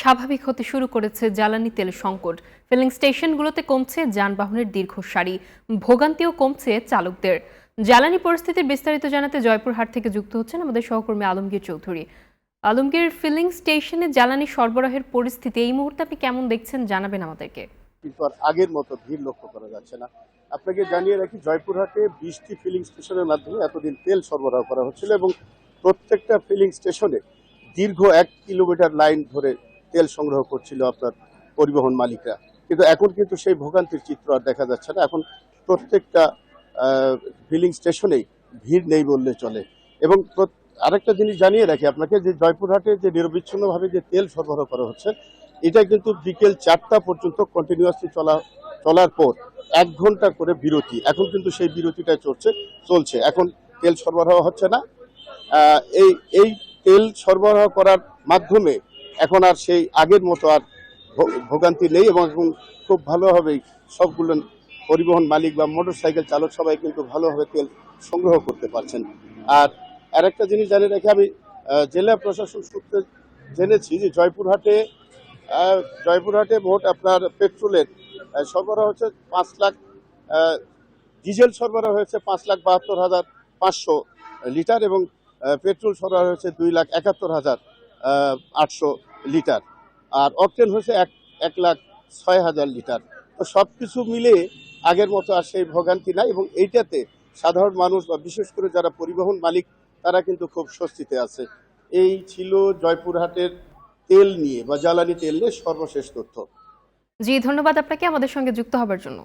স্বাভাবিক হতে শুরু করেছে জ্বালানি তেল সংকট। ফিলিং স্টেশনগুলোতে কমছে যানবাহনের দীর্ঘ সারি, ভোগান্তিও কমছে চালকদের। জ্বালানি পরিস্থিতির বিস্তারিত জানাতে জয়পুরহাট থেকে যুক্ত হচ্ছেন আমাদের সহকর্মী আলমগীর চৌধুরী। আলমগীর, ফিলিং স্টেশনে জ্বালানি সরবরাহের পরিস্থিতি এই মুহূর্তে আপনি কেমন দেখছেন, জানাবেন আমাদেরকে। কিন্তু আর আগের মতো ভিড় লক্ষ্য করা যাচ্ছে না। আপনাকে জানিয়ে রাখি, জয়পুরহাটে 20টি ফিলিং স্টেশনের মাধ্যমে এতদিন তেল সরবরাহ করা হচ্ছিল এবং প্রত্যেকটা ফিলিং স্টেশনে দীর্ঘ 1 কিলোমিটার লাইন ধরে তেল সংগ্রহ করছিল আপনার পরিবহন মালিকরা। কিন্তু এখন কিন্তু সেই ভোগান্তির চিত্র আর দেখা যাচ্ছে না। এখন প্রত্যেকটা ফিলিং স্টেশনেই ভিড় নেই বললে চলে। এবং আরেকটা জিনিস জানিয়ে রাখি আপনাকে, যে জয়পুরহাটে যে নিরবিচ্ছিন্নভাবে যে তেল সরবরাহ করা হচ্ছে, এটা কিন্তু বিকেল 4টা পর্যন্ত কন্টিনিউয়াসলি চলার পর 1 ঘন্টা করে বিরতি। এখন কিন্তু সেই বিরতিটা চলছে। এখন তেল সরবরাহ হচ্ছে না। এই এই তেল সরবরাহ করার মাধ্যমে এখন আর সেই আগের মতো আর ভোগান্তি নেই এবং খুব ভালোভাবেই সবগুলো পরিবহন মালিক বা মোটরসাইকেল চালক সবাই কিন্তু ভালোভাবে তেল সংগ্রহ করতে পারছেন। আর আরেকটা জিনিস জানিয়ে রাখি, আমি জেলা প্রশাসন সূত্রে জেনেছি যে জয়পুরহাটে মোট আপনার পেট্রোলের সরবরাহ হচ্ছে 5 লাখ, ডিজেল সরবরাহ হয়েছে 5,72,500 লিটার এবং পেট্রোল সরবরাহ হয়েছে 2,71,800 লিটার। আর অকটেন হয়েছে 1,06,000 লিটার। তো সব কিছু মিলে আগের মতো আর সেই ভোগান্তি নাই এবং এইটাতে সাধারণ মানুষ বা বিশেষ করে যারা পরিবহন মালিক তারা কিন্তু খুব স্বস্তিতে আছে। এই ছিল জয়পুরহাটের তেল নিয়ে বা জ্বালানি তেল নিয়ে সর্বশেষ তথ্য। জি, ধন্যবাদ আপনাকে আমাদের সঙ্গে যুক্ত হবার জন্য।